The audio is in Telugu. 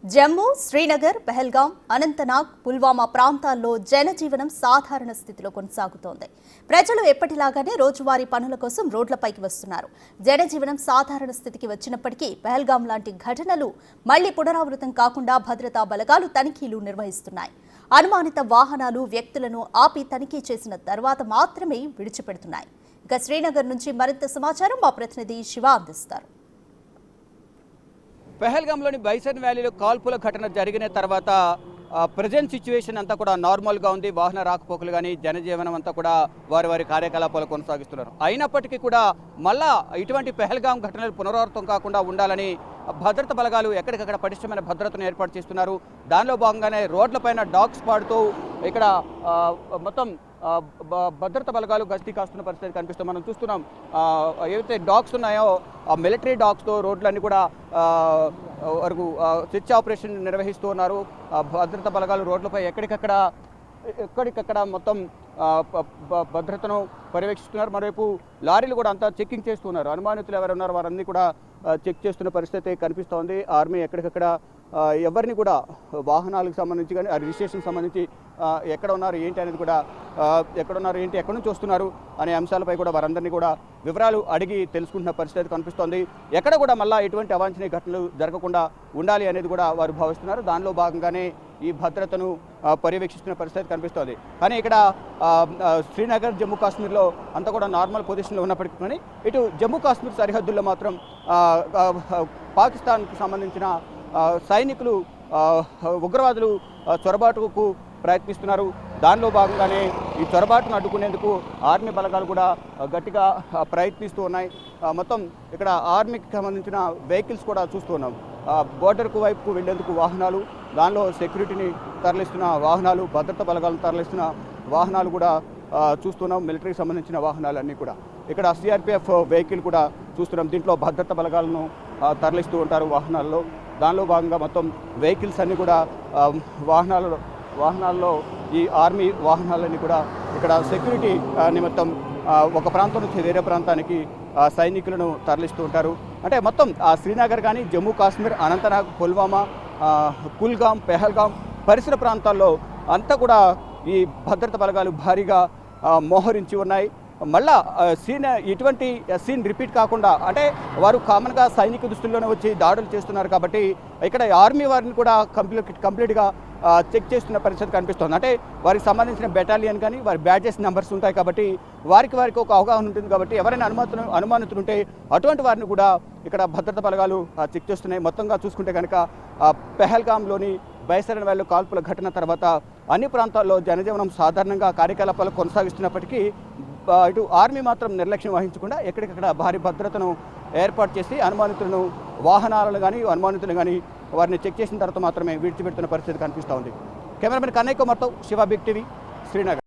జమ్మూ, శ్రీనగర్, పెహల్గాం, అనంతనాగ్, పుల్వామా ప్రాంతాల్లో జనజీవనం సాధారణ స్థితిలో కొనసాగుతోంది. ప్రజలు ఎప్పటిలాగానే రోజువారీ పనుల కోసం రోడ్లపైకి వస్తున్నారు. జనజీవనం సాధారణ స్థితికి వచ్చినప్పటికీ పెహల్గాం లాంటి ఘటనలు మళ్లీ పునరావృతం కాకుండా భద్రతా బలగాలు తనిఖీలు నిర్వహిస్తున్నాయి. అనుమానిత వాహనాలు, వ్యక్తులను ఆపి తనిఖీ చేసిన తర్వాత మాత్రమే విడిచిపెడుతున్నాయి. ఇక శ్రీనగర్ నుంచి మరింత సమాచారం మా ప్రతినిధి శివ అందిస్తారు. పెహల్గాంలోని బైసన్ వ్యాలీలో కాల్పుల ఘటన జరిగిన తర్వాత ప్రజెంట్ సిచ్యువేషన్ అంతా కూడా నార్మల్గా ఉంది. వాహన రాకపోకలు కానీ జనజీవనం అంతా కూడా వారి కార్యకలాపాలు కొనసాగిస్తున్నారు. అయినప్పటికీ కూడా మళ్ళా ఇటువంటి పెహల్గాం ఘటనలు పునరావృతం కాకుండా ఉండాలని భద్రతా బలగాలు ఎక్కడికక్కడ పటిష్టమైన భద్రతను ఏర్పాటు చేస్తున్నారు. దానిలో భాగంగానే రోడ్లపైన డాగ్స్ పాడుతూ ఇక్కడ మొత్తం భద్రతా బలగాలు గస్తీ కాస్తున్న పరిస్థితి కనిపిస్తాం. మనం చూస్తున్నాం ఏవైతే డాగ్స్ ఉన్నాయో ఆ మిలిటరీ డాగ్స్తో రోడ్లన్నీ కూడా వరకు స్విచ్ ఆపరేషన్ నిర్వహిస్తూ ఉన్నారు. భద్రతా బలగాలు రోడ్లపై ఎక్కడికక్కడ మొత్తం భద్రతను పర్యవేక్షిస్తున్నారు. మరోవైపు లారీలు కూడా అంతా చెక్కింగ్ చేస్తున్నారు. అనుమానితులు ఎవరు ఉన్నారో వారన్నీ కూడా చెక్ చేస్తున్న పరిస్థితి కనిపిస్తోంది. ఆర్మీ ఎక్కడికక్కడ ఎవరిని కూడా వాహనాలకు సంబంధించి కానీ రిజిస్ట్రేషన్ సంబంధించి ఎక్కడ ఉన్నారు ఏంటి అనేది కూడా ఎక్కడి నుంచి వస్తున్నారు అనే అంశాలపై కూడా వారందరినీ కూడా వివరాలు అడిగి తెలుసుకుంటున్న పరిస్థితి కనిపిస్తోంది. ఎక్కడ కూడా మళ్ళీ ఎటువంటి అవాంఛనీయ ఘటనలు జరగకుండా ఉండాలి అనేది కూడా వారు భావిస్తున్నారు. దానిలో భాగంగానే ఈ భద్రతను పర్యవేక్షిస్తున్న పరిస్థితి కనిపిస్తోంది. కానీ ఇక్కడ శ్రీనగర్, జమ్మూ కాశ్మీర్లో అంతా కూడా నార్మల్ పొజిషన్లో ఉన్నప్పటికీ కానీ ఇటు జమ్మూ కాశ్మీర్ సరిహద్దుల్లో మాత్రం పాకిస్తాన్కు సంబంధించిన సైనికులు ఉగ్రవాదులు చొరబాటుకు ప్రయత్నిస్తున్నారు. దానిలో భాగంగానే ఈ చొరబాటును అడ్డుకునేందుకు ఆర్మీ బలగాలు కూడా గట్టిగా ప్రయత్నిస్తూ ఉన్నాయి. మొత్తం ఇక్కడ ఆర్మీకి సంబంధించిన వెహికల్స్ కూడా చూస్తూ ఉన్నాం. బోర్డర్కు వైపుకు వెళ్లేందుకు వాహనాలు, దానిలో సెక్యూరిటీని తరలిస్తున్న వాహనాలు, భద్రతా బలగాలను తరలిస్తున్న వాహనాలు కూడా చూస్తున్నాం. మిలిటరీకి సంబంధించిన వాహనాలన్నీ కూడా ఇక్కడ సిఆర్పిఎఫ్ వెహికల్ కూడా చూస్తున్నాం. దీంట్లో భద్రతా బలగాలను తరలిస్తూ ఉంటారు వాహనాల్లో. దానిలో భాగంగా మొత్తం వెహికల్స్ అన్నీ కూడా వాహనాల్లో ఈ ఆర్మీ వాహనాలన్నీ కూడా ఇక్కడ సెక్యూరిటీ నిమిత్తం ఒక ప్రాంతం నుంచి వేరే ప్రాంతానికి సైనికులను తరలిస్తూ ఉంటారు. అంటే మొత్తం శ్రీనగర్ కానీ, జమ్మూ కాశ్మీర్, అనంతనాగ్, పుల్వామా, కుల్గాం, పెహల్గాం పరిసర ప్రాంతాల్లో అంతా కూడా ఈ భద్రతా బలగాలు భారీగా మోహరించి ఉన్నాయి. మళ్ళా ఇటువంటి సీన్ రిపీట్ కాకుండా, అంటే వారు కామన్గా సైనిక దుస్తుల్లోనే వచ్చి దాడులు చేస్తున్నారు కాబట్టి ఇక్కడ ఆర్మీ వారిని కూడా కంప్లీట్గా చెక్ చేస్తున్న పరిస్థితి కనిపిస్తుంది. అంటే వారికి సంబంధించిన బెటాలియన్ కానీ వారి బ్యాడ్జెస్ నెంబర్స్ ఉంటాయి కాబట్టి వారికి ఒక అవగాహన ఉంటుంది కాబట్టి ఎవరైనా అనుమానితులు ఉంటే అటువంటి వారిని కూడా ఇక్కడ భద్రతా బలగాలు చెక్ చేస్తున్నాయి. మొత్తంగా చూసుకుంటే కనుక పెహల్గాంలోని బైసన్ వ్యాలీలో కాల్పుల ఘటన తర్వాత అన్ని ప్రాంతాల్లో జనజీవనం సాధారణంగా కార్యకలాపాలు కొనసాగిస్తున్నప్పటికీ ఇటు ఆర్మీ మాత్రం నిర్లక్ష్యం వహించకుండా ఎక్కడికక్కడ భారీ భద్రతను ఏర్పాటు చేసి వాహనాలను కానీ అనుమానితులు కానీ వారిని చెక్ చేసిన తర్వాత మాత్రమే విడిచిపెడుతున్న పరిస్థితి కనిపిస్తూ ఉంది. కెమెరామెన్ కన్నయ్య కుమార్తో శివ, బిగ్ టీవీ, శ్రీనగర్.